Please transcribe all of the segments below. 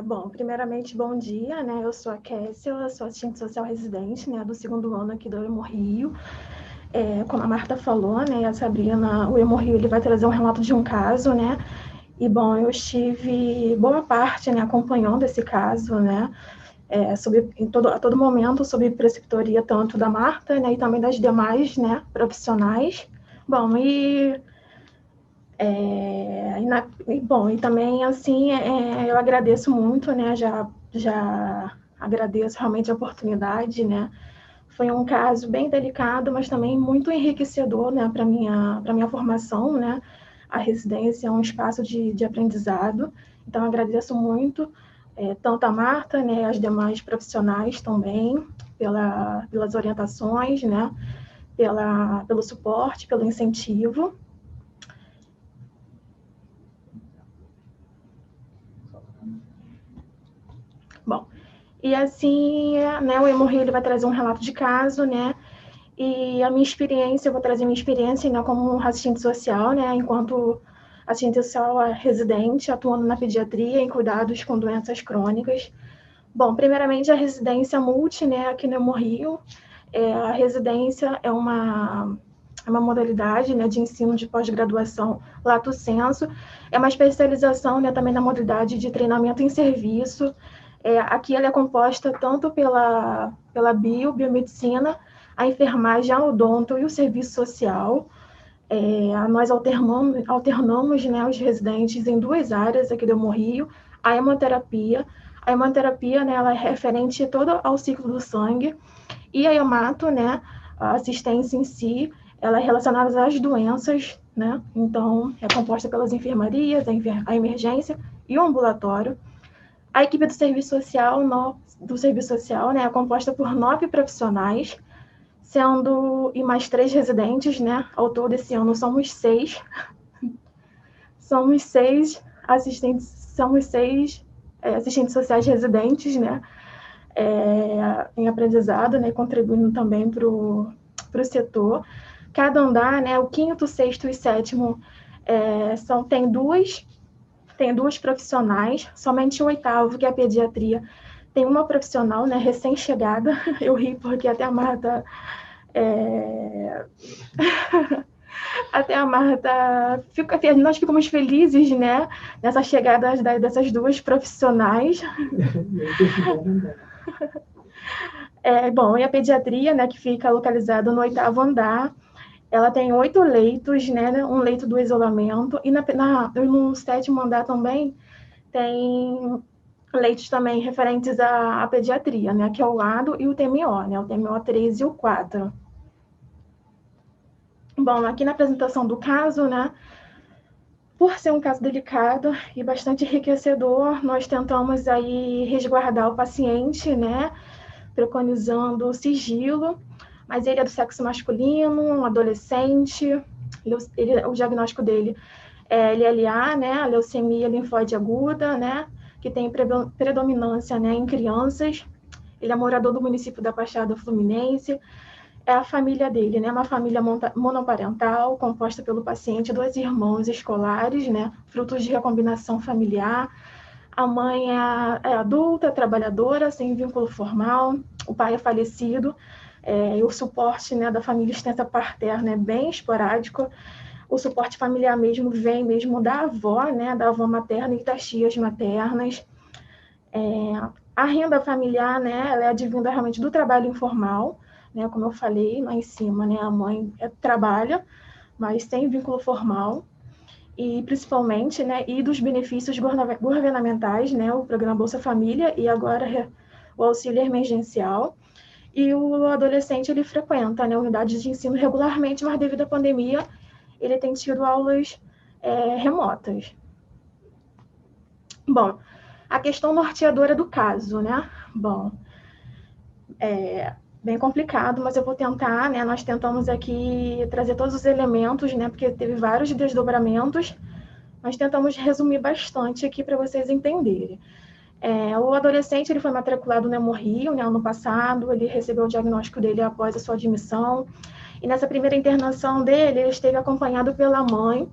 Bom, primeiramente, bom dia, né? Eu sou a Kessia, eu sou assistente social residente, né, do segundo ano aqui do Hemorrio. Como a Marta falou, né, a Sabrina, o Hemorrio, ele vai trazer um relato de um caso, né? E, bom, eu estive boa parte, né, acompanhando esse caso, né? A todo momento, sob preceptoria tanto da Marta, né, e também das demais, né, profissionais. Bom, e também, assim, eu agradeço muito, né? Já agradeço realmente a oportunidade, né? Foi um caso bem delicado, mas também muito enriquecedor, né? Para minha formação, né? A residência é um espaço de aprendizado, então agradeço muito, tanto a Marta, né? As demais profissionais também, pelas orientações, né? Pelo suporte, pelo incentivo. Bom, e assim, né, o Hemorrio ele vai trazer um relato de caso, né? E a minha experiência, eu vou trazer minha experiência, né, como assistente social, né, enquanto assistente social residente, atuando na pediatria em cuidados com doenças crônicas. Bom, primeiramente a residência multi, né, aqui no Hemorrio. A residência é uma modalidade, né, de ensino de pós-graduação lato sensu, é uma especialização, né, também na modalidade de treinamento em serviço. Aqui ela é composta tanto pela biomedicina, a enfermagem, a odonto e o serviço social. Nós alternamos, né, os residentes em duas áreas aqui do Hemorrio, a hemoterapia. A hemoterapia, né, ela é referente todo ao ciclo do sangue, e a hemato, né, a assistência em si, ela é relacionada às doenças, né? Então, é composta pelas enfermarias, a emergência e o ambulatório. A equipe do serviço social, né, é composta por 9 profissionais, sendo e mais 3 residentes, né? Ao todo, esse ano somos 6. Somos 6 assistentes, assistentes sociais residentes, né? Em aprendizado, né? Contribuindo também para o setor. Cada andar, né? O quinto, sexto e sétimo tem duas profissionais, somente o oitavo, que é a pediatria, tem uma profissional, né, recém-chegada. Eu ri porque até a Marta até a Marta nós ficamos felizes, né, nessa chegada dessas duas profissionais. Bom, e a pediatria, né, que fica localizada no oitavo andar, ela tem 8 leitos, né, um leito do isolamento, e no sétimo andar também tem leitos também referentes à pediatria, né, que é o lado, e o TMO, né, o TMO 3 e o 4. Bom, aqui na apresentação do caso, né, por ser um caso delicado e bastante enriquecedor, nós tentamos aí resguardar o paciente, né, preconizando o sigilo, mas ele é do sexo masculino, um adolescente, o diagnóstico dele é LLA, né, a leucemia linfóide aguda, né, que tem predominância, né, em crianças. Ele é morador do município da Baixada Fluminense. É a família dele, né, uma família monoparental, composta pelo paciente, 2 irmãos escolares, né, frutos de recombinação familiar. A mãe é adulta, trabalhadora, sem vínculo formal. O pai é falecido. E o suporte, né, da família extensa paterna é bem esporádico. O suporte familiar mesmo vem mesmo da avó, né, da avó materna e das tias maternas. A renda familiar, né, ela é advinda realmente do trabalho informal, né, como eu falei lá em cima, né, a mãe trabalha, mas sem vínculo formal, e principalmente, né, e dos benefícios governamentais, né, o programa Bolsa Família e agora o auxílio emergencial. E o adolescente, ele frequenta, né, unidades de ensino regularmente, mas devido à pandemia, ele tem tido aulas remotas. Bom, a questão norteadora do caso, né? Bom, bem complicado, mas eu vou tentar, né? Nós tentamos aqui trazer todos os elementos, né? Porque teve vários desdobramentos, mas tentamos resumir bastante aqui para vocês entenderem. O adolescente ele foi matriculado no Hemorrio, né, ano passado, ele recebeu o diagnóstico dele após a sua admissão, e nessa primeira internação dele, ele esteve acompanhado pela mãe,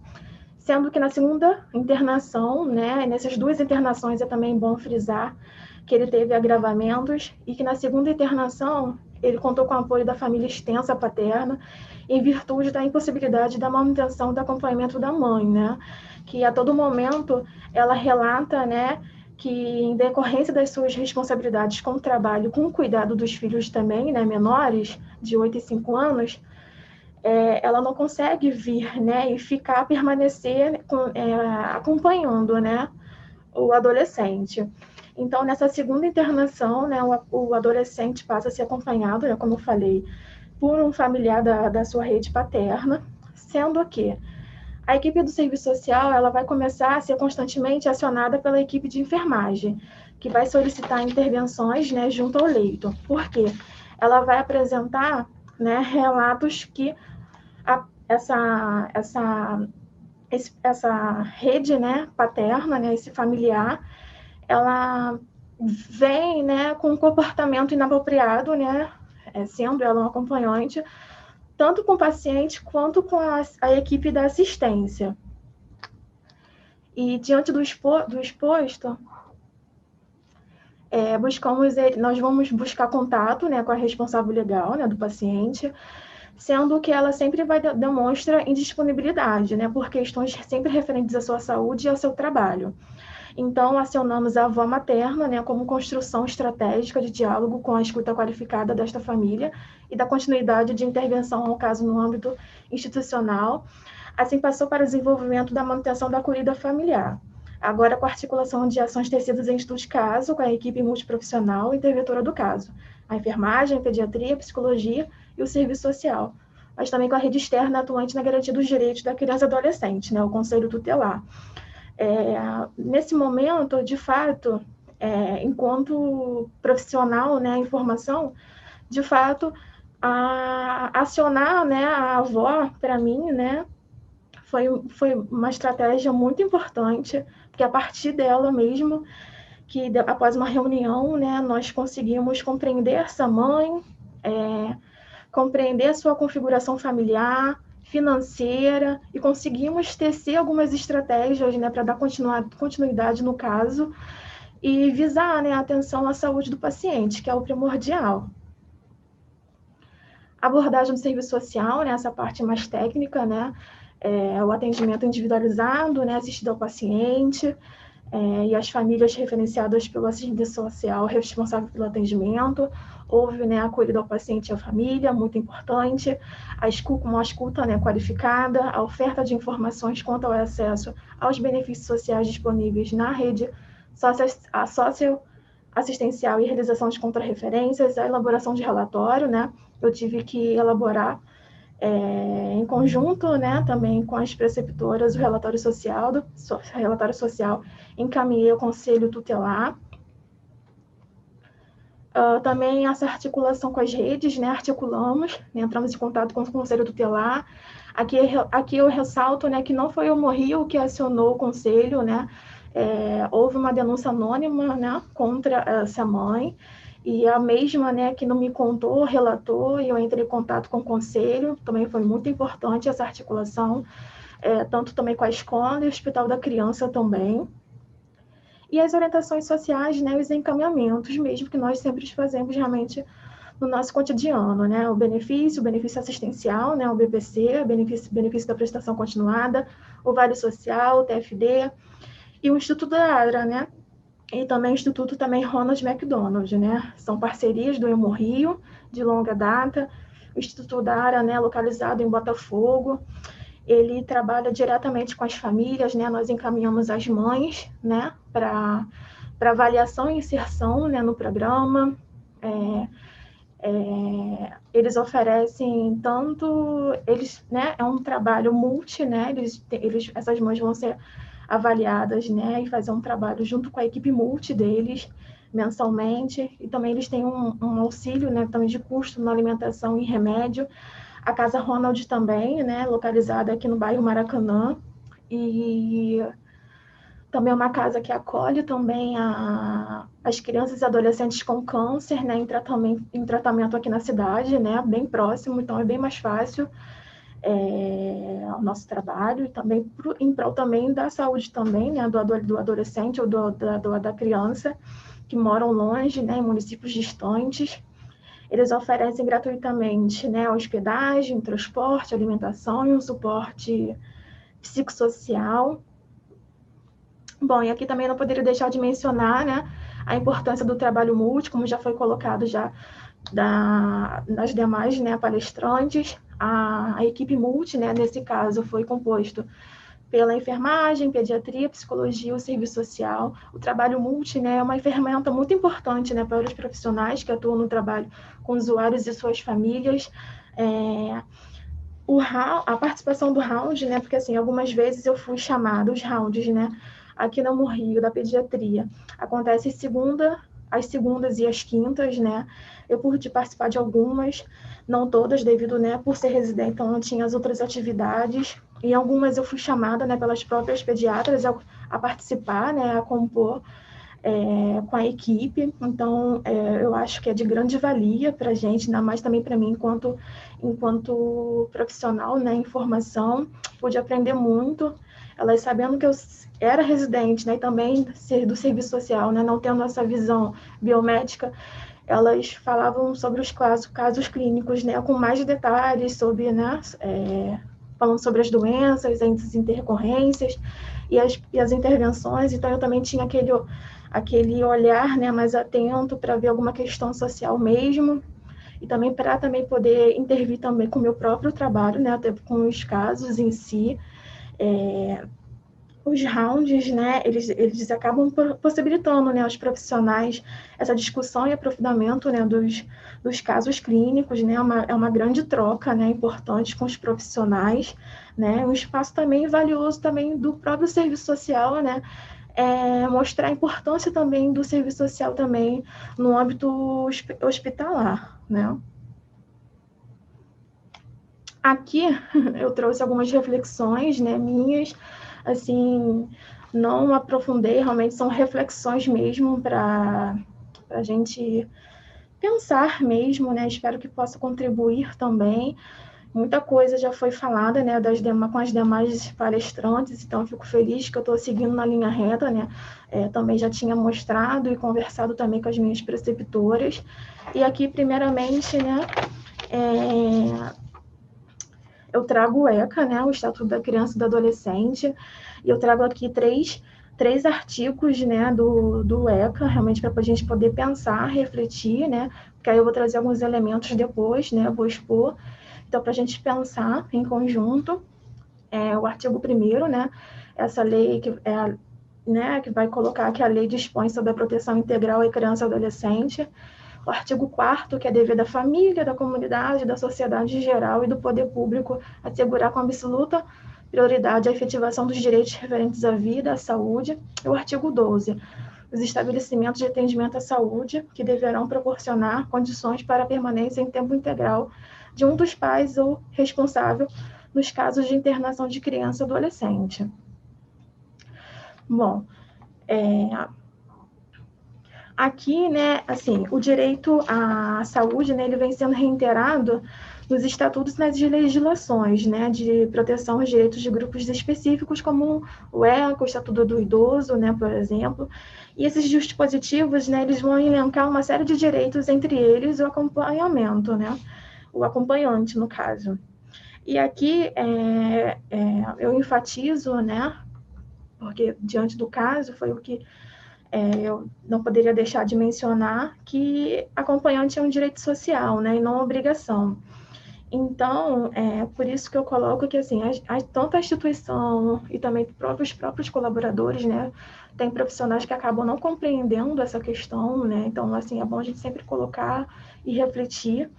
sendo que na segunda internação, né, nessas 2 internações é também bom frisar que ele teve agravamentos e que na segunda internação ele contou com o apoio da família extensa paterna, em virtude da impossibilidade da manutenção do acompanhamento da mãe, né? Que a todo momento ela relata, né, que em decorrência das suas responsabilidades com o trabalho, com o cuidado dos filhos também, né, menores, de 8 e 5 anos, ela não consegue vir, né, e ficar, permanecer acompanhando, né, o adolescente. Então, nessa segunda internação, né, o adolescente passa a ser acompanhado, né, como eu falei, por um familiar da sua rede paterna, sendo que a equipe do serviço social ela vai começar a ser constantemente acionada pela equipe de enfermagem, que vai solicitar intervenções, né, junto ao leito. Por quê? Ela vai apresentar, né, relatos que essa rede, né, paterna, né, esse familiar, ela vem, né, com um comportamento inapropriado, né, sendo ela um acompanhante, tanto com o paciente quanto com a equipe da assistência. E diante do exposto, nós vamos buscar contato, né, com a responsável legal, né, do paciente, sendo que ela sempre demonstra indisponibilidade, né, por questões sempre referentes à sua saúde e ao seu trabalho. Então, acionamos a avó materna, né, como construção estratégica de diálogo com a escuta qualificada desta família e da continuidade de intervenção ao caso no âmbito institucional. Assim, passou para o desenvolvimento da manutenção da acolhida familiar. Agora, com a articulação de ações tecidas em estudo de caso, com a equipe multiprofissional e interventora do caso, a enfermagem, a pediatria, a psicologia e o serviço social, mas também com a rede externa atuante na garantia dos direitos da criança e adolescente, né, o Conselho Tutelar. Nesse momento, de fato, enquanto profissional, né, em formação, de fato, acionar, né, a avó, para mim, né, foi uma estratégia muito importante, porque a partir dela mesmo, que após uma reunião, né, nós conseguimos compreender essa mãe, compreender a sua configuração familiar, financeira, e conseguimos tecer algumas estratégias, né, para dar continuidade no caso e visar, né, a atenção à saúde do paciente, que é o primordial. A abordagem do serviço social, né, essa parte mais técnica, né, o atendimento individualizado, né, assistido ao paciente, e as famílias referenciadas pelo assistente social responsável pelo atendimento. Houve, né, a acolhida ao paciente e à família, muito importante, uma escuta, né, qualificada, a oferta de informações quanto ao acesso aos benefícios sociais disponíveis na rede socioassistencial e realização de contrarreferências, a elaboração de relatório, né, eu tive que elaborar em conjunto, né, também com as preceptoras, o relatório social, encaminhei ao Conselho Tutelar. Também essa articulação com as redes, né, articulamos, né, entramos em contato com o Conselho Tutelar. Aqui eu ressalto, né, que não foi o Morrio que acionou o Conselho, né, houve uma denúncia anônima, né, contra essa mãe, e a mesma, né, que não me contou, relatou, e eu entrei em contato com o Conselho, também foi muito importante essa articulação, tanto também com a escola e o Hospital da Criança também. E as orientações sociais, né, os encaminhamentos mesmo, que nós sempre fazemos realmente no nosso cotidiano, né, o benefício assistencial, né, o BPC, benefício da prestação continuada, o Vale Social, o TFD, e o Instituto da ARA, né, e também o Instituto também Ronald McDonald, né, são parcerias do Hemorrio, de longa data, o Instituto da ARA, né, localizado em Botafogo, ele trabalha diretamente com as famílias, né, nós encaminhamos as mães, né, para avaliação e inserção, né, no programa. Eles oferecem né, é um trabalho multi, né, essas mães vão ser avaliadas, né, e fazer um trabalho junto com a equipe multi deles, mensalmente, e também eles têm um auxílio, né, também de custo na alimentação e remédio. A Casa Ronald também, né, localizada aqui no bairro Maracanã, e também é uma casa que acolhe também as crianças e adolescentes com câncer, né, em tratamento aqui na cidade, né, bem próximo, então é bem mais fácil. o nosso trabalho, e também em prol também da saúde também, né, do adolescente ou da criança, que moram longe, né, em municípios distantes. Eles oferecem gratuitamente, né, hospedagem, transporte, alimentação e um suporte psicossocial. Bom, e aqui também não poderia deixar de mencionar, né, a importância do trabalho múltiplo, como já foi colocado já nas demais, né, palestrantes. A equipe multi, né, nesse caso, foi composto pela enfermagem, pediatria, psicologia, o serviço social. O trabalho multi, né, é uma ferramenta muito importante, né, para os profissionais que atuam no trabalho com usuários e suas famílias. A participação do round, né, porque assim, algumas vezes eu fui chamada, os rounds, né, aqui no Rio, da pediatria, acontece às segundas e às quintas, né, eu pude participar de algumas, não todas, devido, né, por ser residente, então não tinha as outras atividades, e algumas eu fui chamada, né, pelas próprias pediatras a participar, né, a compor com a equipe, então eu acho que é de grande valia para a gente, ainda mais também para mim enquanto profissional, né, em formação, pude aprender muito, elas sabendo que eu era residente, né, e também ser do serviço social, né, não tendo essa visão biomédica, elas falavam sobre os casos clínicos, né, com mais detalhes sobre, né, falando sobre as doenças, as intercorrências e as intervenções, então eu também tinha aquele olhar, né, mais atento para ver alguma questão social mesmo, e também para também poder intervir também com o meu próprio trabalho, né, até com os casos em si. Os rounds, né, eles acabam possibilitando, né, aos profissionais essa discussão e aprofundamento, né, dos casos clínicos, né, é uma grande troca, né, importante com os profissionais, né, um espaço também valioso também do próprio serviço social, né, mostrar a importância também do serviço social também no âmbito hospitalar, né. Aqui eu trouxe algumas reflexões, né, minhas, assim, não aprofundei, realmente são reflexões mesmo para a gente pensar mesmo, né, espero que possa contribuir também. Muita coisa já foi falada, né, com as demais palestrantes, então fico feliz que eu estou seguindo na linha reta, né, também já tinha mostrado e conversado também com as minhas preceptoras, e aqui, primeiramente, né, eu trago o ECA, né, o Estatuto da Criança e do Adolescente, e eu trago aqui três artigos, né, do ECA, realmente para a gente poder pensar, refletir, né, porque aí eu vou trazer alguns elementos depois, né, vou expor, então para a gente pensar em conjunto, o artigo 1º, né, essa lei que vai colocar que a lei dispõe sobre a proteção integral à criança e ao adolescente, o artigo 4º, que é dever da família, da comunidade, da sociedade em geral e do poder público assegurar com absoluta prioridade a efetivação dos direitos referentes à vida, à saúde, e o artigo 12º, os estabelecimentos de atendimento à saúde, que deverão proporcionar condições para a permanência em tempo integral de um dos pais ou responsável nos casos de internação de criança ou adolescente. Bom, aqui, né, assim, o direito à saúde, né, ele vem sendo reiterado nos estatutos e nas legislações, né, de proteção aos direitos de grupos específicos, como o ECA, o Estatuto do Idoso, né, por exemplo. E esses dispositivos, né, eles vão elencar uma série de direitos, entre eles o acompanhamento, né, o acompanhante, no caso. E aqui eu enfatizo, né, porque diante do caso foi o que eu não poderia deixar de mencionar que acompanhante é um direito social, né, e não obrigação. Então, por isso que eu coloco que, assim, tanto a instituição e também os próprios colaboradores, né, tem profissionais que acabam não compreendendo essa questão, né, então, assim, é bom a gente sempre colocar e refletir.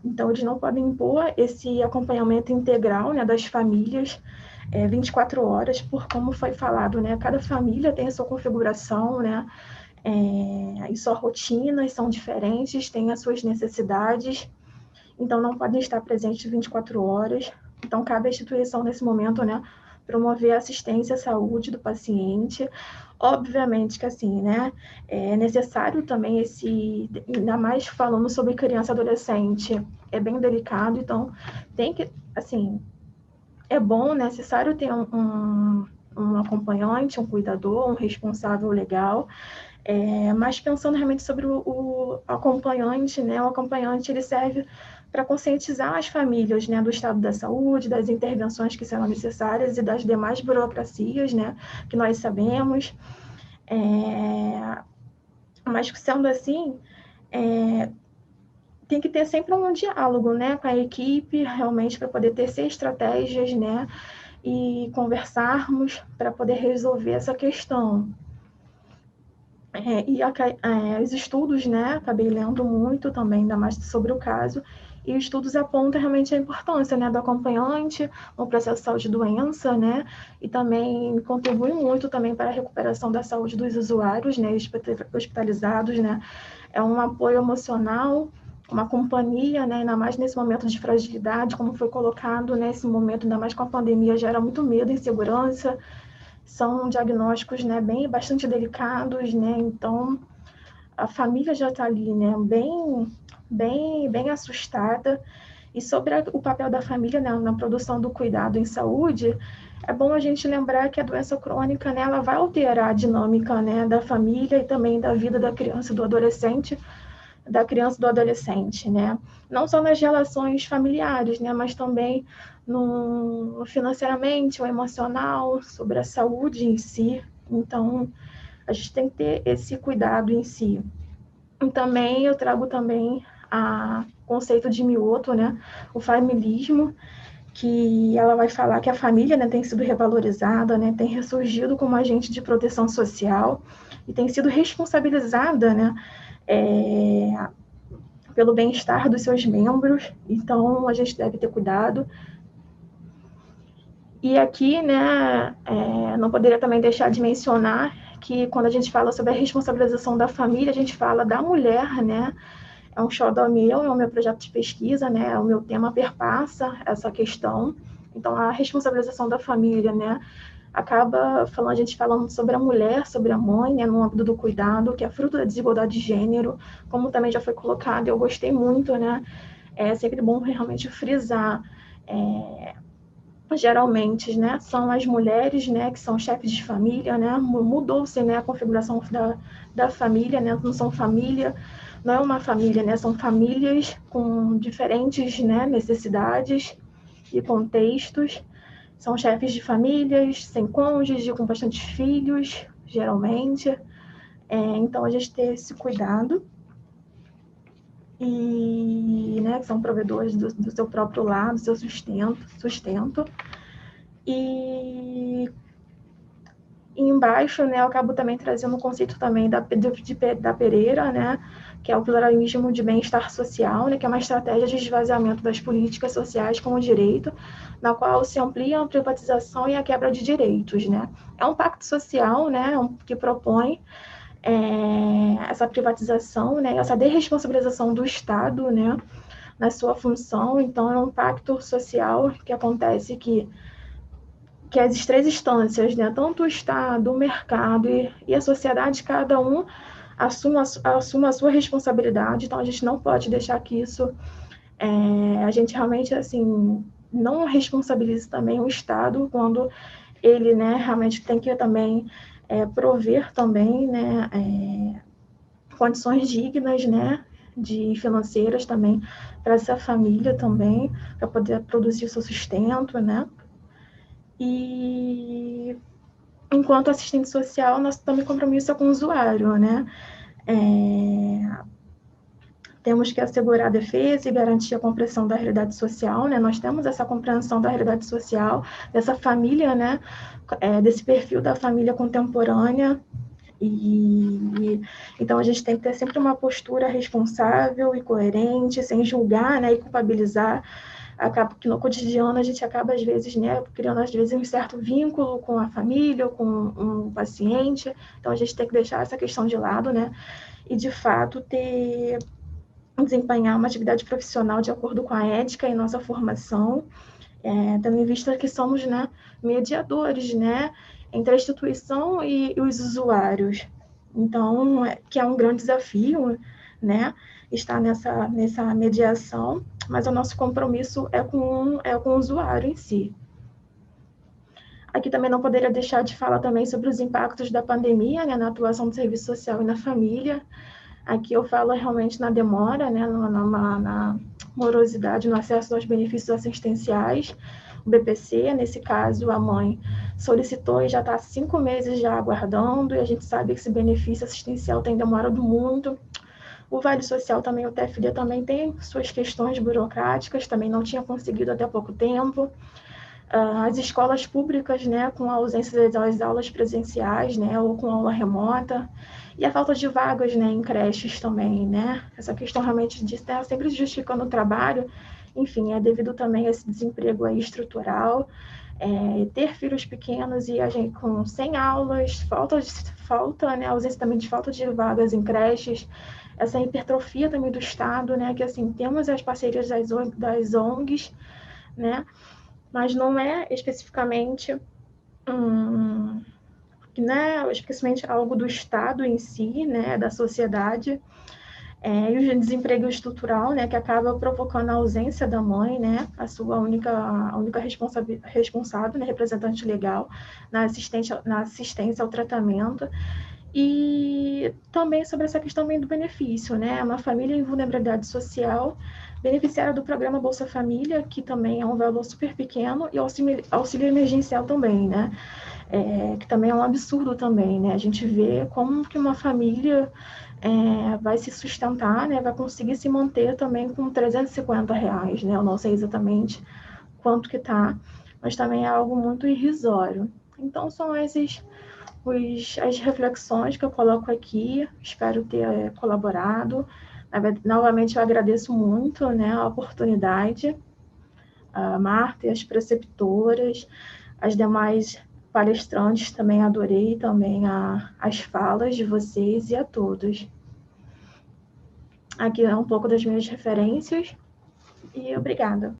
Então, eles não podem impor esse acompanhamento integral, né, das famílias, 24 horas, por como foi falado, né, cada família tem a sua configuração, né, e suas rotinas são diferentes, têm as suas necessidades, então não podem estar presentes 24 horas, então cabe à instituição nesse momento, né, promover a assistência à saúde do paciente. Obviamente que, assim, né, é necessário também ainda mais falando sobre criança e adolescente, é bem delicado, então tem que, assim, é bom, necessário ter um acompanhante, um cuidador, um responsável legal, mas pensando realmente sobre o acompanhante, né, o acompanhante ele serve para conscientizar as famílias, né, do estado da saúde, das intervenções que serão necessárias e das demais burocracias, né, que nós sabemos. Mas sendo assim, tem que ter sempre um diálogo, né, com a equipe, realmente para poder tecer estratégias, né, e conversarmos para poder resolver essa questão. Os estudos, né, acabei lendo muito também, ainda mais sobre o caso, e os estudos apontam realmente a importância, né, do acompanhante no processo de saúde e doença, né, e também contribui muito também para a recuperação da saúde dos usuários, né, hospitalizados, né, é um apoio emocional, uma companhia, né, ainda mais nesse momento de fragilidade, como foi colocado nesse momento, ainda mais com a pandemia, gera muito medo, insegurança, são diagnósticos, né, bastante delicados, né, então a família já está ali, né, bem assustada. E sobre o papel da família, né, na produção do cuidado em saúde, é bom a gente lembrar que a doença crônica, né, ela vai alterar a dinâmica, né, da família e também da vida da criança e do adolescente, né? Não só nas relações familiares, né, mas também no financeiramente, o emocional, sobre a saúde em si. Então, a gente tem que ter esse cuidado em si. E também eu trago também o conceito de Mioto, né, o familismo, que ela vai falar que a família, né, tem sido revalorizada, né, tem ressurgido como agente de proteção social e tem sido responsabilizada, né, pelo bem-estar dos seus membros, então a gente deve ter cuidado. E aqui, né, não poderia também deixar de mencionar que quando a gente fala sobre a responsabilização da família, a gente fala da mulher, né, é um xodó meu, é o meu projeto de pesquisa, né, o meu tema perpassa essa questão, então a responsabilização da família, né, acaba falando, a gente falando sobre a mulher, sobre a mãe, né, no âmbito do cuidado, que é fruto da desigualdade de gênero, como também já foi colocado, eu gostei muito, né, é sempre bom realmente frisar, geralmente, né, são as mulheres, né, que são chefes de família, né, mudou-se, né, a configuração da família, né, não são família, não é uma família, né, são famílias com diferentes, né, necessidades e contextos, são chefes de famílias, sem cônjuge, com bastantes filhos, geralmente, então a gente ter esse cuidado, e, né, que são provedores do seu próprio lar, do seu sustento. E embaixo, né, eu acabo também trazendo o conceito também da Pereira, né, que é o pluralismo de bem-estar social, né, que é uma estratégia de esvaziamento das políticas sociais com o direito, na qual se amplia a privatização e a quebra de direitos, né. É um pacto social, né, que propõe essa privatização, né, essa desresponsabilização do Estado, né, na sua função. Então, é um pacto social que acontece que as três instâncias, né, tanto o Estado, o mercado e a sociedade, cada um assuma a sua responsabilidade. Então, a gente não pode deixar que isso, a gente realmente, assim, não responsabilize também o Estado quando ele, né, realmente tem que também prover também, né, condições dignas, né, de financeiras também para essa família também, para poder produzir o seu sustento, né. E enquanto assistente social, nosso também compromisso é com o usuário, né? Temos que assegurar a defesa e garantir a compreensão da realidade social, né? Nós temos essa compreensão da realidade social, dessa família, né? Desse perfil da família contemporânea. Então a gente tem que ter sempre uma postura responsável e coerente, sem julgar, né? E culpabilizar. Acaba que no cotidiano a gente acaba, às vezes, né, criando, às vezes, um certo vínculo com a família, com um paciente. Então, a gente tem que deixar essa questão de lado, né, e, de fato, desempenhar uma atividade profissional de acordo com a ética e nossa formação. tendo em vista que somos, né, mediadores, né, entre a instituição e os usuários. Então, que é um grande desafio, né, estar nessa mediação, mas o nosso compromisso é com o usuário em si. Aqui também não poderia deixar de falar também sobre os impactos da pandemia, né, na atuação do serviço social e na família. Aqui eu falo realmente na demora, né, na morosidade no acesso aos benefícios assistenciais. O BPC, nesse caso, a mãe solicitou e já está há 5 meses já aguardando, e a gente sabe que esse benefício assistencial tem demorado muito. O Vale Social também, o TFD também tem suas questões burocráticas, também não tinha conseguido até pouco tempo. As escolas públicas, né, com a ausência das aulas presenciais, né, ou com aula remota, e a falta de vagas, né, em creches também, né, essa questão realmente de estar sempre justificando o trabalho, enfim, é devido também a esse desemprego aí estrutural, ter filhos pequenos e a gente com 100 aulas, falta, né, ausência também de falta de vagas em creches, essa hipertrofia também do Estado, né, que assim, temos as parcerias das ONGs, né, mas não é especificamente, né, especificamente algo do Estado em si, né, da sociedade, e o desemprego estrutural, né, que acaba provocando a ausência da mãe, né, a única responsável, né, representante legal na assistência ao tratamento. E também sobre essa questão também do benefício, né? Uma família em vulnerabilidade social, beneficiária do programa Bolsa Família, que também é um valor super pequeno, e auxílio emergencial também, né? Que também é um absurdo também, né? A gente vê como que uma família vai se sustentar, né? Vai conseguir se manter também com R$ 350, né? Eu não sei exatamente quanto que tá, mas também é algo muito irrisório. Então, são as reflexões que eu coloco aqui, espero ter colaborado. Novamente, eu agradeço muito, né, a oportunidade, a Marta e as preceptoras, as demais palestrantes, também adorei também as falas de vocês e a todos. Aqui é um pouco das minhas referências e obrigada.